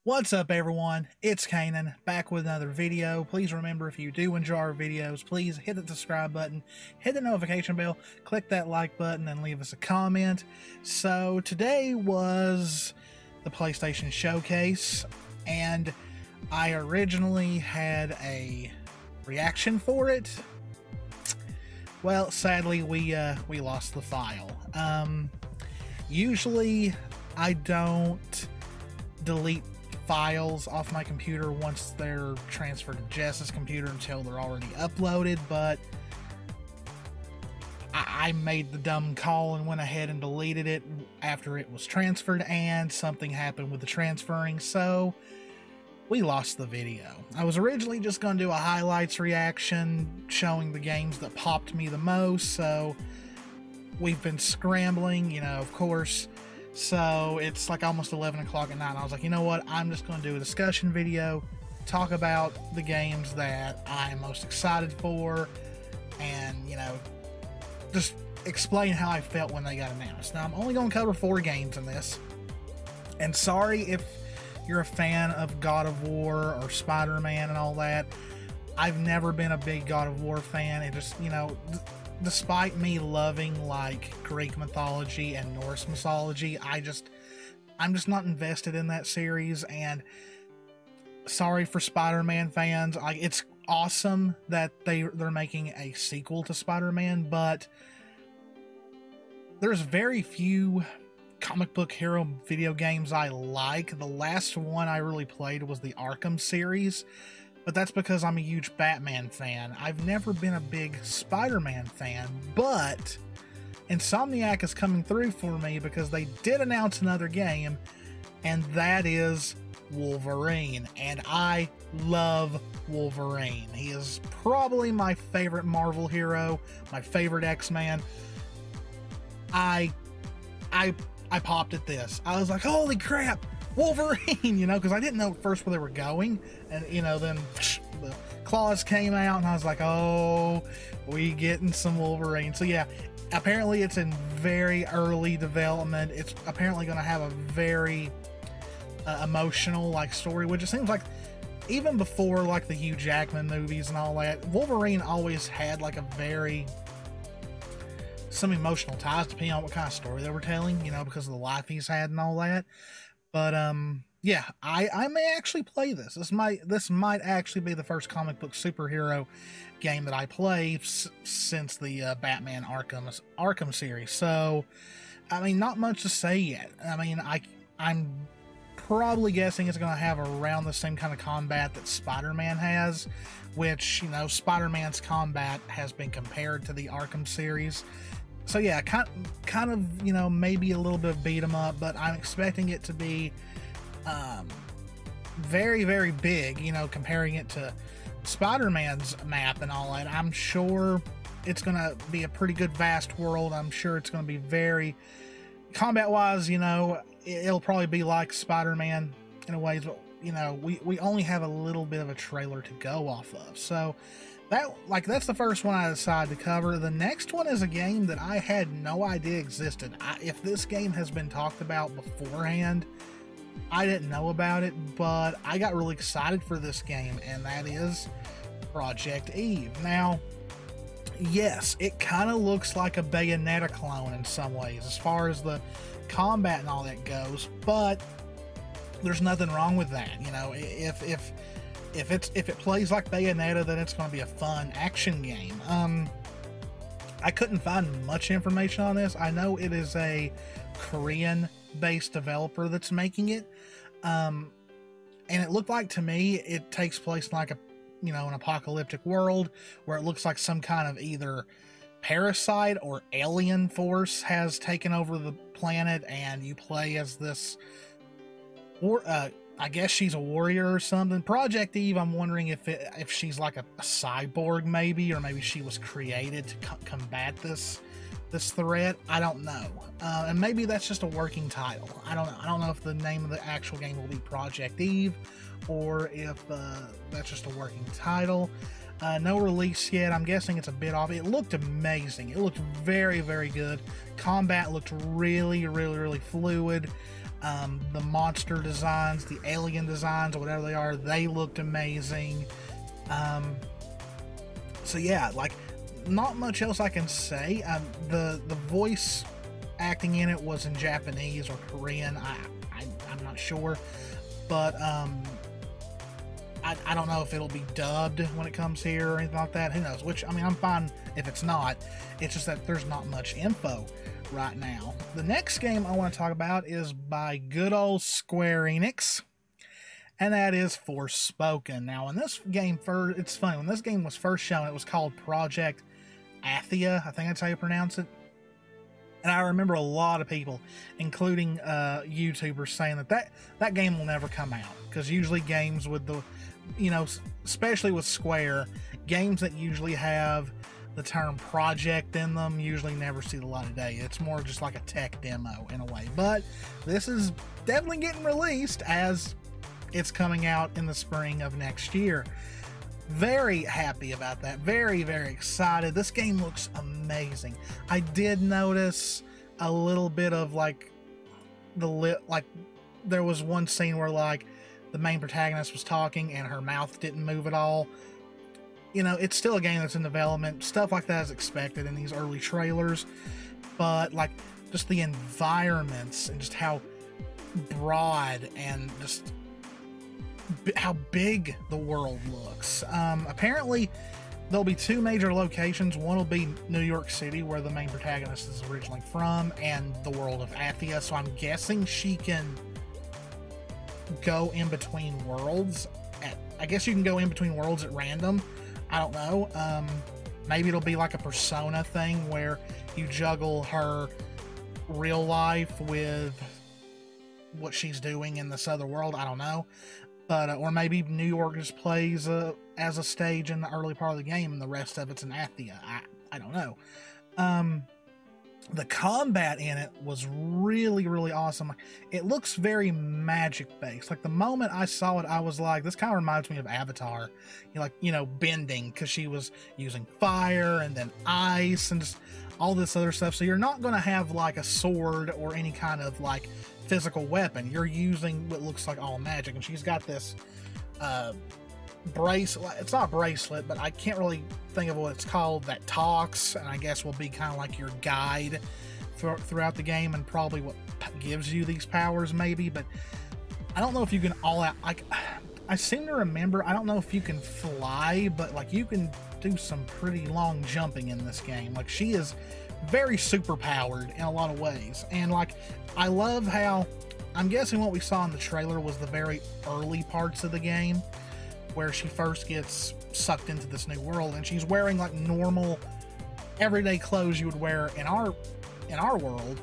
What's up, everyone? It's Kanan, back with another video. Please remember, if you do enjoy our videos, please hit the subscribe button, hit the notification bell, click that like button, and leave us a comment. So today was the PlayStation Showcase, and I originally had a reaction for it. Well, sadly, we lost the file. Usually I don't delete files off my computer once they're transferred to Jess's computer until they're already uploaded, but I made the dumb call and went ahead and deleted it after it was transferred, and something happened with the transferring, so we lost the video. I was originally just going to do a highlights reaction showing the games that popped me the most, so we've been scrambling, of course. So it's like almost 11 o'clock at night, and I was like, you know what, I'm just going to do a discussion video, talk about the games that I'm most excited for, and, just explain how I felt when they got announced. Now, I'm only going to cover 4 games in this, and sorry if you're a fan of God of War or Spider-Man and all that. I've never been a big God of War fan. It just, despite me loving like Greek mythology and Norse mythology, I'm just not invested in that series. And sorry for Spider-Man fans. It's awesome that they're making a sequel to Spider-Man, but there's very few comic book hero video games I like. The last one I really played was the Arkham series, but that's because I'm a huge Batman fan. I've never been a big Spider-Man fan, but Insomniac is coming through for me because they did announce another game, and that is Wolverine. And I love Wolverine. He is probably my favorite Marvel hero, my favorite X-Man. I popped at this. I was like, holy crap, Wolverine, because I didn't know at first where they were going, and then the claws came out, and I was like, oh, we getting some Wolverine. So yeah, apparently it's in very early development. It's apparently going to have a very emotional story, which it seems like even before the Hugh Jackman movies and all that, Wolverine always had some emotional ties depending on what kind of story they were telling, because of the life he's had and all that. But yeah, I may actually play this. This might actually be the first comic book superhero game that I play since the Batman Arkham series. So, not much to say yet. I'm probably guessing it's going to have around the same kind of combat that Spider-Man has, which, Spider-Man's combat has been compared to the Arkham series. So yeah, kind of, maybe a little bit of beat 'em up, but I'm expecting it to be very, very big, comparing it to Spider-Man's map and all that. I'm sure it's going to be a pretty good vast world. I'm sure it's going to be very combat-wise, it'll probably be like Spider-Man in a way, but, we only have a little bit of a trailer to go off of. So that's the first one I decided to cover. The next one is a game that I had no idea existed. If this game has been talked about beforehand, I didn't know about it, but I got really excited for this game, and that is Project Eve. Now, yes, it kind of looks like a Bayonetta clone in some ways as far as the combat and all that goes, but there's nothing wrong with that. If it plays like Bayonetta, then it's going to be a fun action game. I couldn't find much information on this. I know it is a Korean-based developer that's making it, and it looked like to me it takes place in an apocalyptic world where it looks like some kind of either parasite or alien force has taken over the planet, and you play as this I guess she's a warrior or something. Project Eve, I'm wondering if she's like a cyborg maybe, or maybe she was created to combat this threat. I don't know. And maybe that's just a working title. I don't know if the name of the actual game will be Project Eve, or if that's just a working title. No release yet. I'm guessing it's a bit off. It looked amazing. It looked very, very good. Combat looked really, really, really fluid. The monster designs, the alien designs, or whatever they are, they looked amazing. So yeah, like, not much else I can say. The voice acting in it was in Japanese or Korean. I'm not sure, but I don't know if it'll be dubbed when it comes here or anything like that. Who knows? Which, I mean, I'm fine if it's not. It's just that there's not much info right now. The next game I want to talk about is by good old Square Enix, and that is Forspoken. Now, when this game first, it's funny, when this game was first shown, it was called Project Athia, I think that's how you pronounce it. And I remember a lot of people, including YouTubers, saying that game will never come out, because usually games with the, you know, especially with Square, games that usually have the term project in them usually never see the light of day. It's more just like a tech demo in a way. But this is definitely getting released, as it's coming out in the spring of next year. Very happy about that. Very, very excited. This game looks amazing. I did notice a little bit of like there was one scene where like the main protagonist was talking and her mouth didn't move at all. You know, it's still a game that's in development. Stuff like that is expected in these early trailers, but like just the environments and just how broad and just how big the world looks. Apparently there'll be two major locations. One will be New York City, where the main protagonist is originally from, and the world of Athia. So I'm guessing she can go in between worlds. I guess you can go in between worlds at random. I don't know. Maybe it'll be like a Persona thing where you juggle her real life with what she's doing in this other world. I don't know. But, or maybe New York just plays as a stage in the early part of the game and the rest of it's in Athia. I don't know. The combat in it was really, really awesome. It looks very magic-based. Like, the moment I saw it, I was like, this kind of reminds me of Avatar. You know, bending, because she was using fire and then ice and just all this other stuff. So you're not going to have, like, a sword or any kind of, like, physical weapon. You're using what looks like all magic, and she's got this bracelet. It's not a bracelet, but I can't really think of what it's called, that talks, and I guess will be kind of like your guide throughout the game, and probably what gives you these powers, maybe. But I don't know if you can all out, like, I seem to remember, I don't know if you can fly, but like you can do some pretty long jumping in this game. Like, she is very super powered in a lot of ways. And like, I love how, I'm guessing what we saw in the trailer was the very early parts of the game where she first gets sucked into this new world, and she's wearing like normal everyday clothes you would wear in our world.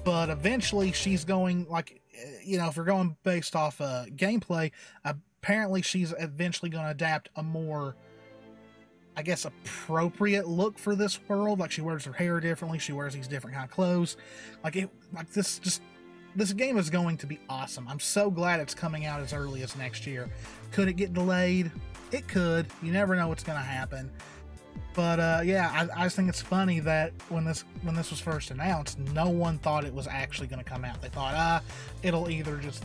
But eventually she's going, like, you know, if we're going based off gameplay, apparently she's eventually going to adapt a more, I guess, appropriate look for this world. Like, she wears her hair differently, she wears these different kind of clothes. This game is going to be awesome. I'm so glad it's coming out as early as next year. Could it get delayed? It could. You never know what's going to happen. But yeah, I just think it's funny that when this was first announced, no one thought it was actually going to come out. They thought, it'll either just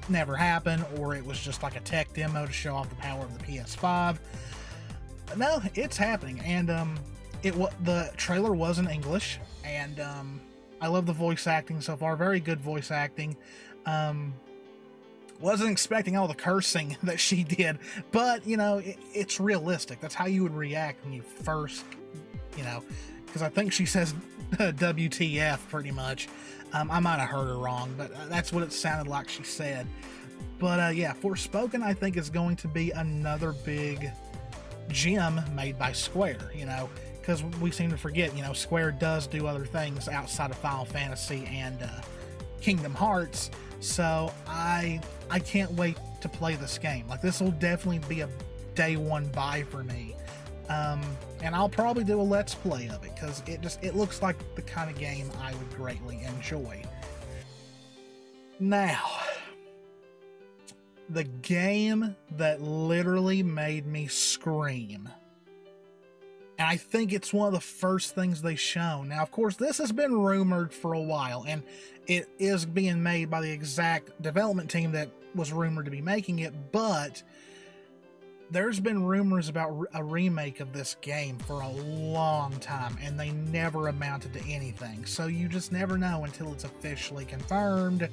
never happen, or it was just like a tech demo to show off the power of the PS5. But no, it's happening, and the trailer was in English, and I love the voice acting so far. Very good voice acting. Wasn't expecting all the cursing that she did, but, you know, it's realistic. That's how you would react when you first, you know, because I think she says WTF pretty much. I might have heard her wrong, but that's what it sounded like she said. But yeah, Forspoken, I think, is going to be another big gem made by Square, you know, because we seem to forget, you know, Square does do other things outside of Final Fantasy and Kingdom Hearts. So I can't wait to play this game. Like, this will definitely be a day one buy for me. And I'll probably do a let's play of it, because it looks like the kind of game I would greatly enjoy. Now, the game that literally made me scream. And I think it's one of the first things they shown. Now, of course, this has been rumored for a while, and it is being made by the exact development team that was rumored to be making it, but there's been rumors about a remake of this game for a long time, and they never amounted to anything. So you just never know until it's officially confirmed.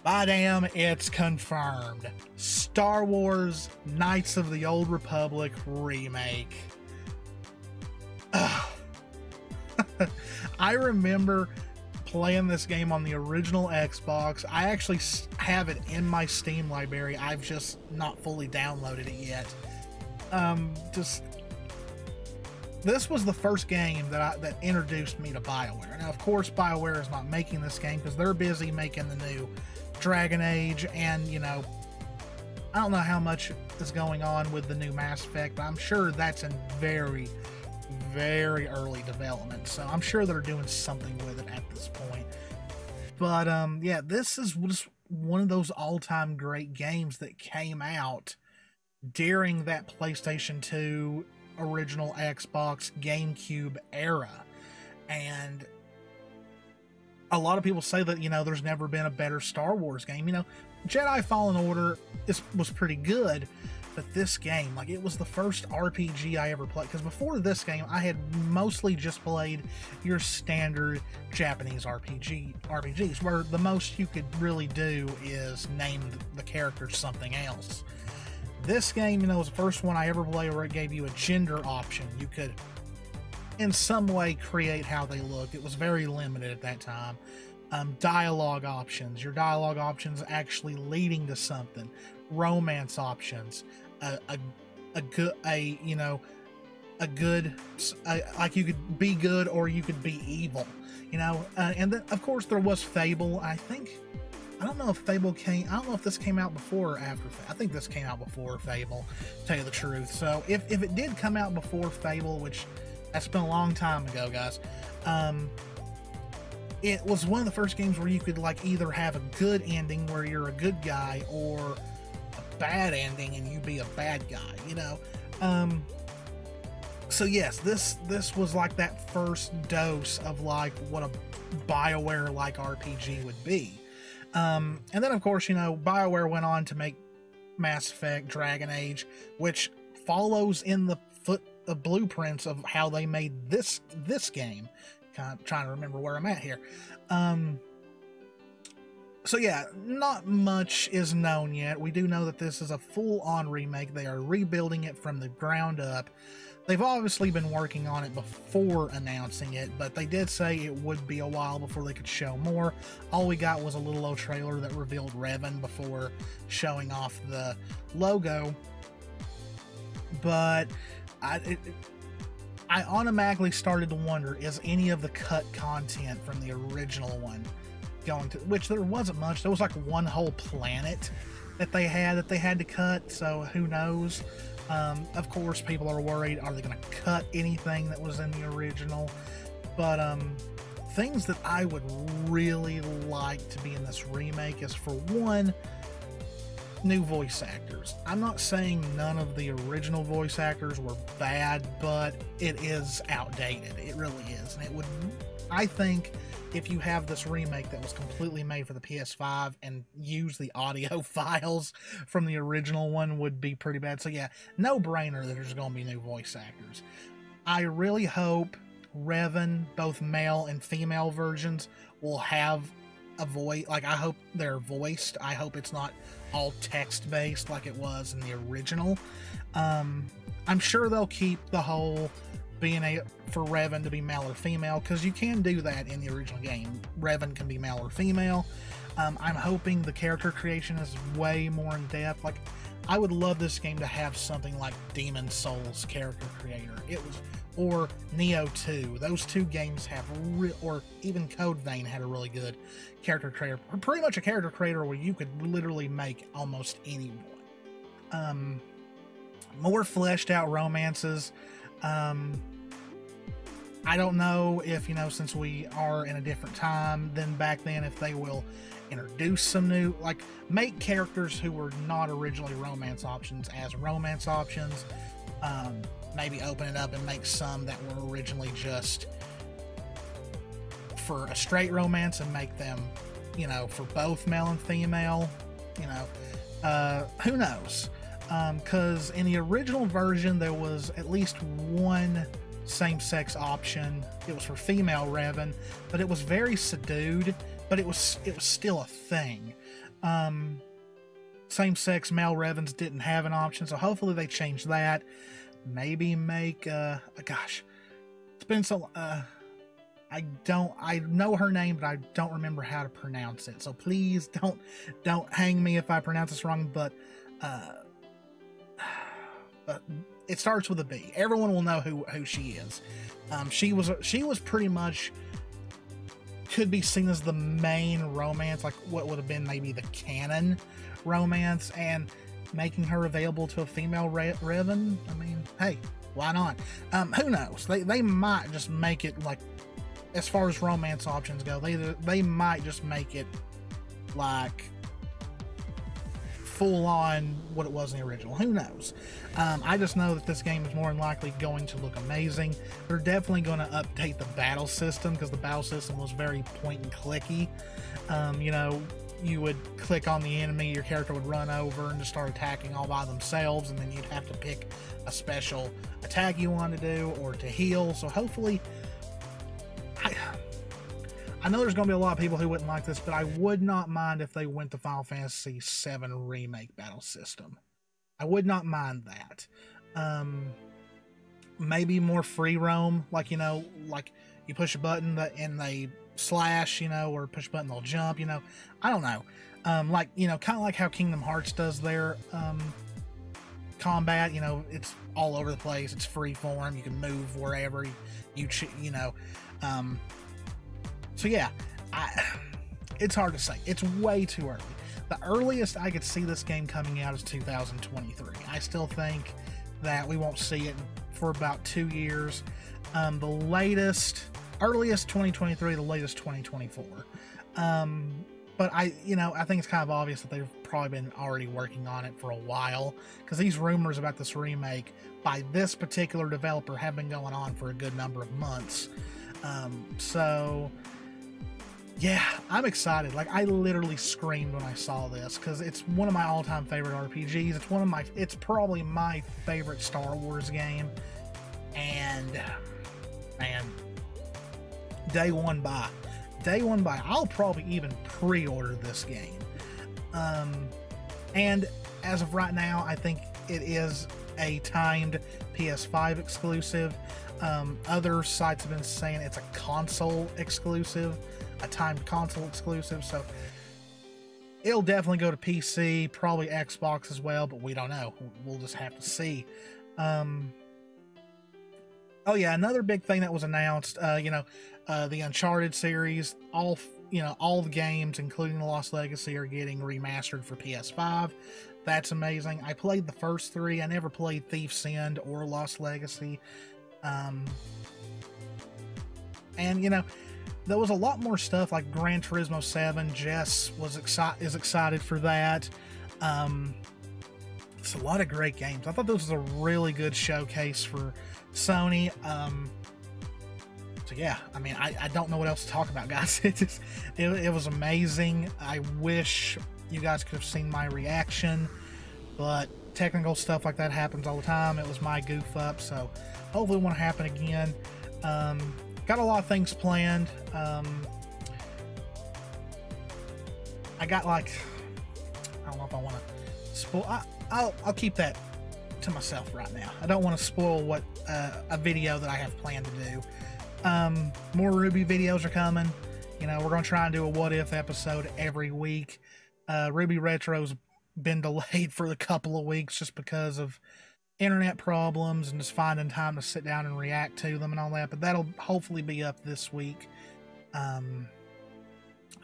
By damn, it's confirmed. Star Wars Knights of the Old Republic remake. I remember playing this game on the original Xbox. I actually have it in my Steam library. I've just not fully downloaded it yet. This was the first game that introduced me to BioWare. Now, of course, BioWare is not making this game because they're busy making the new Dragon Age, and you know, I don't know how much is going on with the new Mass Effect, but I'm sure that's in very, very early development, so I'm sure they're doing something with it at this point. But yeah, this is just one of those all-time great games that came out during that PlayStation 2, original Xbox, GameCube era, and a lot of people say that, you know, there's never been a better Star Wars game. You know, Jedi Fallen Order was pretty good, but this game, like, it was the first RPG I ever played, because before this game, I had mostly just played your standard Japanese RPGs, where the most you could really do is name the characters something else. This game, you know, was the first one I ever played where it gave you a gender option. You could, in some way, create how they looked. It was very limited at that time. Dialogue options, your dialogue options actually leading to something. Romance options, like you could be good or you could be evil, you know. And then, of course, there was Fable. I don't know if this came out before or after. I think this came out before Fable, to tell you the truth. So if it did come out before Fable, which that's been a long time ago, guys, it was one of the first games where you could, like, either have a good ending where you're a good guy, or a bad ending and you be a bad guy, you know. So yes, this was like that first dose of like what a BioWare like RPG would be. And then, of course, you know, BioWare went on to make Mass Effect, Dragon Age, which follows in the blueprints of how they made this game. Kind of trying to remember where I'm at here. So yeah, not much is known yet. We do know that this is a full-on remake. They are rebuilding it from the ground up. They've obviously been working on it before announcing it, but they did say it would be a while before they could show more. All we got was a little old trailer that revealed Revan before showing off the logo. But I automatically started to wonder, is any of the cut content from the original one going to, which there wasn't much. There was like one whole planet that they had to cut, so who knows. Of course, people are worried, are they going to cut anything that was in the original? But things that I would really like to be in this remake is, for one, new voice actors. I'm not saying none of the original voice actors were bad, but it is outdated. It really is. And it would, I think, if you have this remake that was completely made for the PS5 and use the audio files from the original one, would be pretty bad. So yeah, no brainer that there's going to be new voice actors. I really hope Revan, both male and female versions, will have a voice. Like, I hope they're voiced. I hope it's not all text-based like it was in the original. I'm sure they'll keep the whole being for Revan to be male or female, because you can do that in the original game. Revan can be male or female. I'm hoping the character creation is way more in depth. Like, I would love this game to have something like Demon Souls character creator. Or Neo 2. Those two games have or even Code Vein had a really good character creator. Pretty much a character creator where you could literally make almost anyone. More fleshed out romances. I don't know if, you know, since we are in a different time than back then, if they will introduce some new, like, make characters who were not originally romance options as romance options. Maybe open it up and make some that were originally just for a straight romance and make them, you know, for both male and female, you know. Who knows? Because in the original version, there was at least one same-sex option. It was for female Revan, but it was very subdued, but it was still a thing. Same-sex male Revans didn't have an option, so hopefully they change that. Maybe make gosh, it's been so I know her name, but I don't remember how to pronounce it, so please don't hang me if I pronounce this wrong, but it starts with a B. Everyone will know who she is. She was pretty much, could be seen as the main romance, like what would have been maybe the canon romance, and making her available to a female Revan, I mean, hey, why not? Who knows? They might just make it, like, as far as romance options go, they might just make it like full on what it was in the original. Who knows? I just know that this game is more than likely going to look amazing. They're definitely going to update the battle system, because the battle system was very point and clicky. You know, you would click on the enemy, your character would run over and just start attacking all by themselves, and then you'd have to pick a special attack you want to do or to heal. So hopefully, I know there's going to be a lot of people who wouldn't like this, but I would not mind if they went to Final Fantasy VII Remake battle system. I would not mind that. Maybe more free roam, like, you know, like you push a button and they slash, you know, or push a button, they'll jump, you know. I don't know. Like, you know, kind of like how Kingdom Hearts does their combat, you know, it's all over the place. It's free form. You can move wherever you know. So yeah, it's hard to say. It's way too early. The earliest I could see this game coming out is 2023. I still think that we won't see it for about 2 years. The earliest 2023, the latest 2024. But I think it's kind of obvious that they've probably been already working on it for a while, because these rumors about this remake by this particular developer have been going on for a good number of months. So yeah, I'm excited. Like, I literally screamed when I saw this, because it's one of my all-time favorite RPGs. It's probably my favorite Star Wars game. And man, day one buy, I'll probably even pre-order this game. And as of right now, I think it is a timed PS5 exclusive. Other sites have been saying it's a console exclusive, a timed console exclusive, so it'll definitely go to PC, probably Xbox as well, but we don't know. We'll just have to see. Oh yeah, another big thing that was announced, the Uncharted series, all the games, including the Lost Legacy, are getting remastered for PS5. That's amazing. I played the first 3. I never played Thief's End or Lost Legacy. And, you know, there was a lot more stuff like Gran Turismo 7. Jess is excited for that. It's a lot of great games. I thought this was a really good showcase for Sony. So yeah, I mean, I don't know what else to talk about, guys. It was amazing. I wish you guys could have seen my reaction, but technical stuff like that happens all the time. It was my goof up, so hopefully it won't happen again. Got a lot of things planned. I got, like, I don't know if I want to spoil. I'll keep that to myself right now. I don't want to spoil what a video that I have planned to do. More Ruby videos are coming. You know, we're going to try and do a what if episode every week. Ruby Retro's been delayed for a couple of weeks just because of internet problems and just finding time to sit down and react to them and all that, but that'll hopefully be up this week.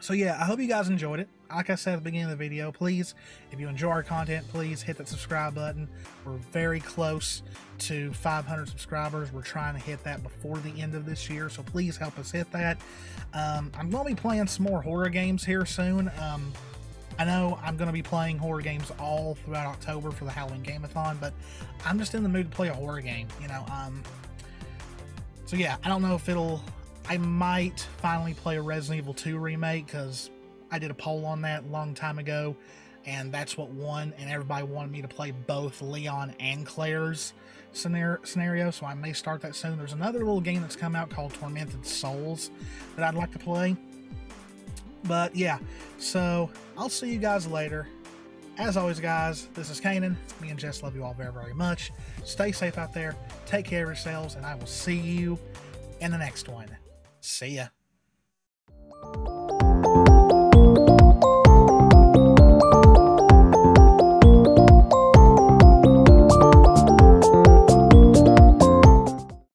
So yeah, I hope you guys enjoyed it. Like I said at the beginning of the video, please, if you enjoy our content, please hit that subscribe button. We're very close to 500 subscribers. We're trying to hit that before the end of this year, so please help us hit that. I'm going to be playing some more horror games here soon. I know I'm going to be playing horror games all throughout October for the Halloween Game-a-thon, but I'm just in the mood to play a horror game, you know. So yeah, I don't know if I might finally play a Resident Evil 2 remake, because I did a poll on that a long time ago, and that's what won, and everybody wanted me to play both Leon and Claire's scenario, so I may start that soon. There's another little game that's come out called Tormented Souls that I'd like to play. But yeah, so I'll see you guys later. As always, guys, this is Kanan. Me and Jess love you all very, very much. Stay safe out there. Take care of yourselves, and I will see you in the next one. See ya.